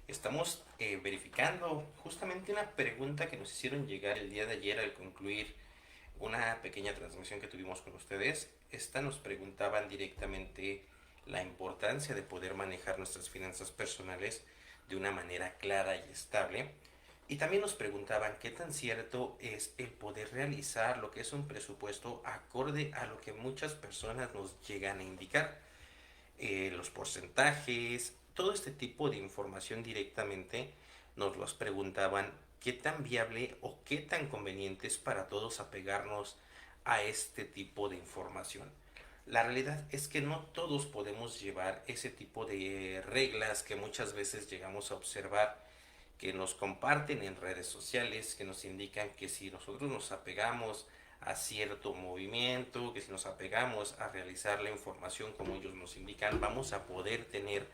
Estamos verificando justamente una pregunta que nos hicieron llegar el día de ayer al concluir una pequeña transmisión que tuvimos con ustedes. Esta nos preguntaban directamente la importancia de poder manejar nuestras finanzas personales de una manera clara y estable. Y también nos preguntaban qué tan cierto es el poder realizar lo que es un presupuesto acorde a lo que muchas personas nos llegan a indicar, los porcentajes, todo este tipo de información directamente nos los preguntaban qué tan viable o qué tan conveniente es para todos apegarnos a este tipo de información. La realidad es que no todos podemos llevar ese tipo de reglas que muchas veces llegamos a observar, que nos comparten en redes sociales, que nos indican que si nosotros nos apegamos a cierto movimiento, que si nos apegamos a realizar la información como ellos nos indican, vamos a poder tener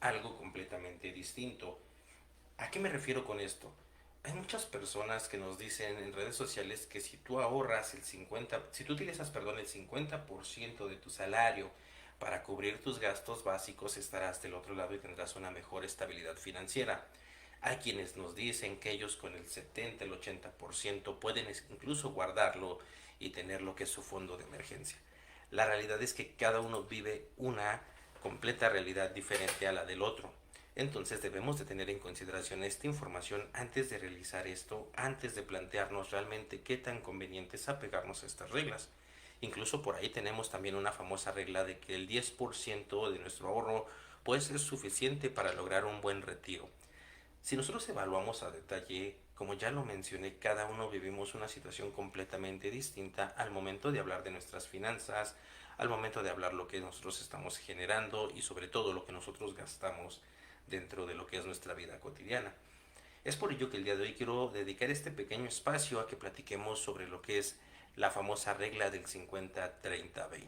algo completamente distinto. ¿A qué me refiero con esto? Hay muchas personas que nos dicen en redes sociales que si tú ahorras si tú utilizas, perdón, el 50% de tu salario para cubrir tus gastos básicos, estarás del otro lado y tendrás una mejor estabilidad financiera. Hay quienes nos dicen que ellos con el 70, el 80% pueden incluso guardarlo y tener lo que es su fondo de emergencia. La realidad es que cada uno vive una completa realidad diferente a la del otro. Entonces debemos de tener en consideración esta información antes de realizar esto, antes de plantearnos realmente qué tan conveniente es apegarnos a estas reglas. Incluso por ahí tenemos también una famosa regla de que el 10% de nuestro ahorro puede ser suficiente para lograr un buen retiro. Si nosotros evaluamos a detalle, como ya lo mencioné, cada uno vivimos una situación completamente distinta al momento de hablar de nuestras finanzas, al momento de hablar lo que nosotros estamos generando y sobre todo lo que nosotros gastamos dentro de lo que es nuestra vida cotidiana. Es por ello que el día de hoy quiero dedicar este pequeño espacio a que platiquemos sobre lo que es la famosa regla del 50-30-20.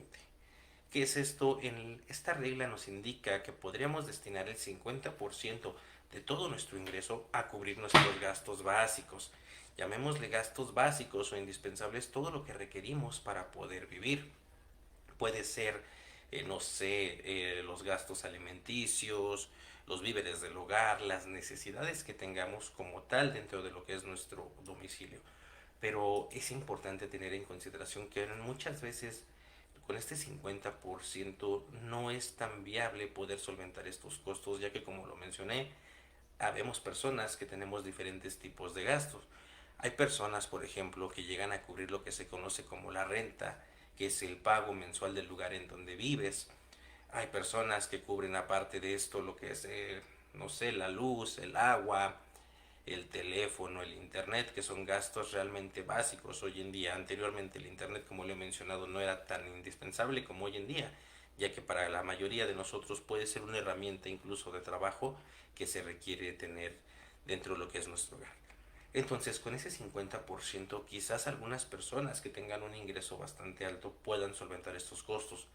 ¿Qué es esto? Esta regla nos indica que podríamos destinar el 50% de todo nuestro ingreso a cubrir nuestros gastos básicos. Llamémosle gastos básicos o indispensables todo lo que requerimos para poder vivir. Puede ser, no sé, los gastos alimenticios, los víveres del hogar, las necesidades que tengamos como tal dentro de lo que es nuestro domicilio. Pero es importante tener en consideración que muchas veces con este 50% no es tan viable poder solventar estos costos, ya que como lo mencioné, habemos personas que tenemos diferentes tipos de gastos. Hay personas, por ejemplo, que llegan a cubrir lo que se conoce como la renta, que es el pago mensual del lugar en donde vives. Hay personas que cubren aparte de esto lo que es, no sé, la luz, el agua, el teléfono, el internet, que son gastos realmente básicos hoy en día. Anteriormente el internet, como le he mencionado, no era tan indispensable como hoy en día, ya que para la mayoría de nosotros puede ser una herramienta incluso de trabajo que se requiere tener dentro de lo que es nuestro hogar. Entonces, con ese 50%, quizás algunas personas que tengan un ingreso bastante alto puedan solventar estos costos,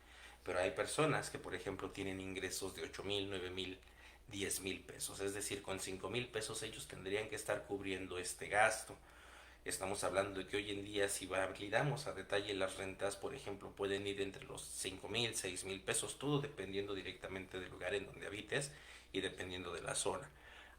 pero hay personas que, por ejemplo, tienen ingresos de 8,000, 9,000, 10,000 pesos, es decir, con 5,000 pesos ellos tendrían que estar cubriendo este gasto. Estamos hablando de que hoy en día, si validamos a detalle las rentas, por ejemplo, pueden ir entre los 5,000, 6,000 pesos, todo dependiendo directamente del lugar en donde habites y dependiendo de la zona.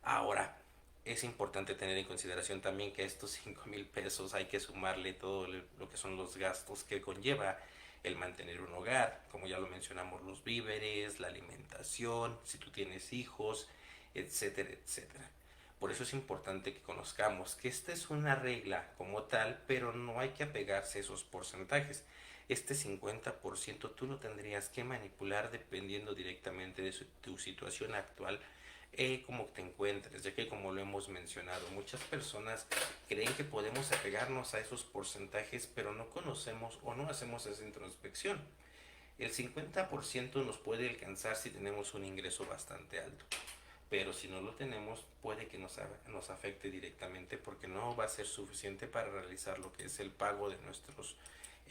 Ahora, es importante tener en consideración también que a estos 5,000 pesos hay que sumarle todo lo que son los gastos que conlleva el mantener un hogar, como ya lo mencionamos, los víveres, la alimentación, si tú tienes hijos, etcétera, etcétera. Por eso es importante que conozcamos que esta es una regla como tal, pero no hay que apegarse a esos porcentajes. Este 50% tú lo tendrías que manipular dependiendo directamente de tu situación actual, cómo te encuentres, ya que como lo hemos mencionado, muchas personas creen que podemos apegarnos a esos porcentajes, pero no conocemos o no hacemos esa introspección. El 50% nos puede alcanzar si tenemos un ingreso bastante alto, pero si no lo tenemos puede que nos afecte directamente porque no va a ser suficiente para realizar lo que es el pago de nuestros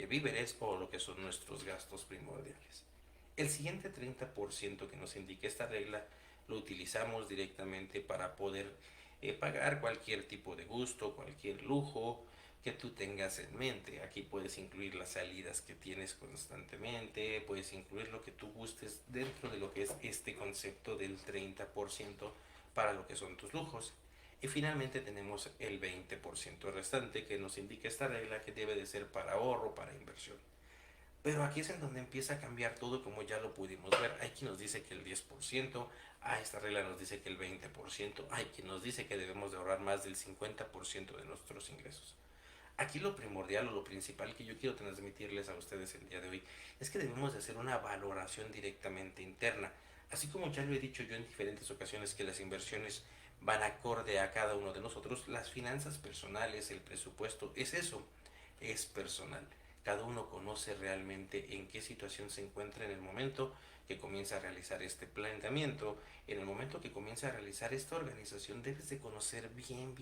víveres o lo que son nuestros gastos primordiales. El siguiente 30% que nos indica esta regla lo utilizamos directamente para poder pagar cualquier tipo de gusto, cualquier lujo que tú tengas en mente. Aquí puedes incluir las salidas que tienes constantemente, puedes incluir lo que tú gustes dentro de lo que es este concepto del 30% para lo que son tus lujos. Y finalmente tenemos el 20% restante que nos indica esta regla que debe de ser para ahorro, para inversión. Pero aquí es en donde empieza a cambiar todo, como ya lo pudimos ver. Hay quien nos dice que el 10%, esta regla nos dice que el 20%, hay quien nos dice que debemos de ahorrar más del 50% de nuestros ingresos. Aquí lo primordial o lo principal que yo quiero transmitirles a ustedes el día de hoy es que debemos de hacer una valoración directamente interna. Así como ya lo he dicho yo en diferentes ocasiones que las inversiones van acorde a cada uno de nosotros, las finanzas personales, el presupuesto, es eso, es personal. Cada uno conoce realmente en qué situación se encuentra en el momento que comienza a realizar este planteamiento. En el momento que comienza a realizar esta organización debes de conocer bien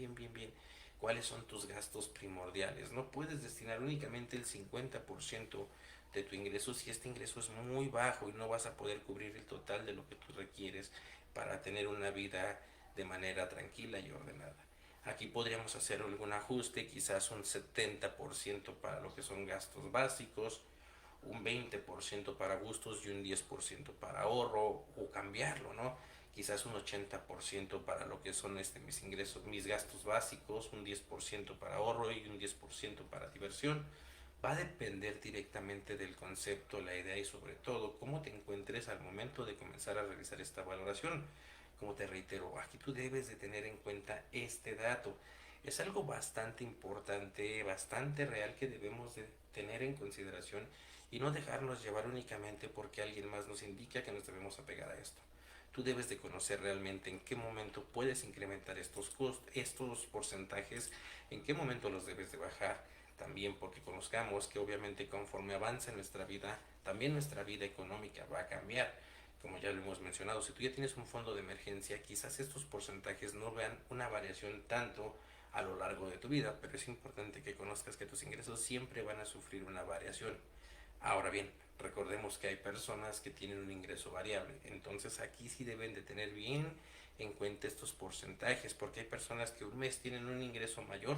cuáles son tus gastos primordiales. No puedes destinar únicamente el 50% de tu ingreso si este ingreso es muy bajo y no vas a poder cubrir el total de lo que tú requieres para tener una vida de manera tranquila y ordenada. Aquí podríamos hacer algún ajuste, quizás un 70% para lo que son gastos básicos, un 20% para gustos y un 10% para ahorro, o cambiarlo, ¿no? Quizás un 80% para lo que son mis ingresos, mis gastos básicos, un 10% para ahorro y un 10% para diversión. Va a depender directamente del concepto, la idea y sobre todo cómo te encuentres al momento de comenzar a realizar esta valoración. Como te reitero, aquí tú debes de tener en cuenta este dato. Es algo bastante importante, bastante real que debemos de tener en consideración y no dejarnos llevar únicamente porque alguien más nos indica que nos debemos apegar a esto. Tú debes de conocer realmente en qué momento puedes incrementar estos porcentajes, en qué momento los debes de bajar. También porque conozcamos que obviamente conforme avanza nuestra vida, también nuestra vida económica va a cambiar. Como ya lo hemos mencionado, si tú ya tienes un fondo de emergencia, quizás estos porcentajes no vean una variación tanto a lo largo de tu vida, pero es importante que conozcas que tus ingresos siempre van a sufrir una variación. Ahora bien, recordemos que hay personas que tienen un ingreso variable, entonces aquí sí deben de tener bien en cuenta estos porcentajes, porque hay personas que un mes tienen un ingreso mayor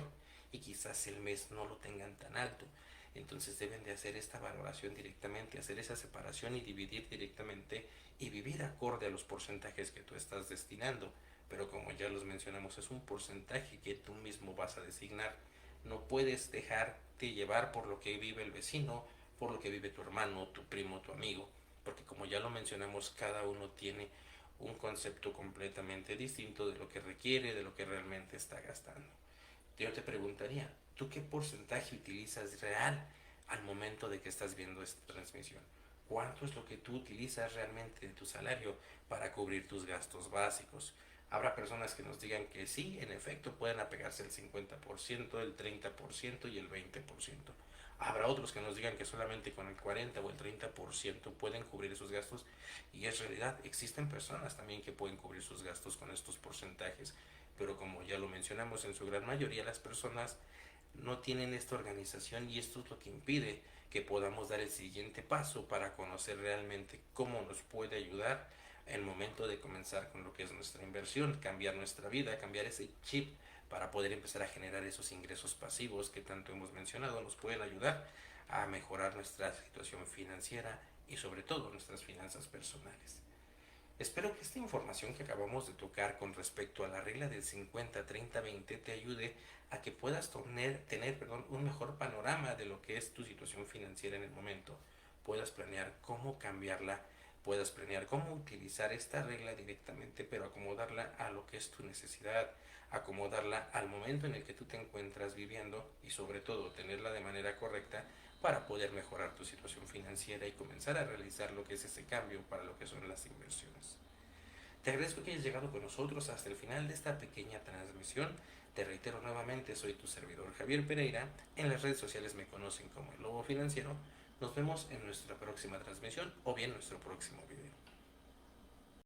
y quizás el mes no lo tengan tan alto. Entonces deben de hacer esta valoración directamente, hacer esa separación y dividir directamente y vivir acorde a los porcentajes que tú estás destinando. Pero como ya los mencionamos, es un porcentaje que tú mismo vas a designar. No puedes dejarte llevar por lo que vive el vecino, por lo que vive tu hermano, tu primo, tu amigo, porque como ya lo mencionamos, cada uno tiene un concepto completamente distinto de lo que requiere, de lo que realmente está gastando. Yo te preguntaría, ¿tú qué porcentaje utilizas real al momento de que estás viendo esta transmisión? ¿Cuánto es lo que tú utilizas realmente de tu salario para cubrir tus gastos básicos? Habrá personas que nos digan que sí, en efecto, pueden apegarse el 50%, el 30% y el 20%. Habrá otros que nos digan que solamente con el 40 o el 30% pueden cubrir esos gastos y es realidad. Existen personas también que pueden cubrir sus gastos con estos porcentajes, pero como ya lo mencionamos, en su gran mayoría las personas no tienen esta organización y esto es lo que impide que podamos dar el siguiente paso para conocer realmente cómo nos puede ayudar el momento de comenzar con lo que es nuestra inversión, cambiar nuestra vida, cambiar ese chip para poder empezar a generar esos ingresos pasivos que tanto hemos mencionado, nos pueden ayudar a mejorar nuestra situación financiera y sobre todo nuestras finanzas personales. Espero que esta información que acabamos de tocar con respecto a la regla del 50-30-20 te ayude a que puedas tener un mejor panorama de lo que es tu situación financiera en el momento. Puedas planear cómo cambiarla, puedas planear cómo utilizar esta regla directamente, pero acomodarla a lo que es tu necesidad, acomodarla al momento en el que tú te encuentras viviendo y sobre todo tenerla de manera correcta para poder mejorar tu situación financiera y comenzar a realizar lo que es ese cambio para lo que son las inversiones. Te agradezco que hayas llegado con nosotros hasta el final de esta pequeña transmisión. Te reitero nuevamente, soy tu servidor Javier Pereira. En las redes sociales me conocen como el Lobo Financiero. Nos vemos en nuestra próxima transmisión o bien nuestro próximo video.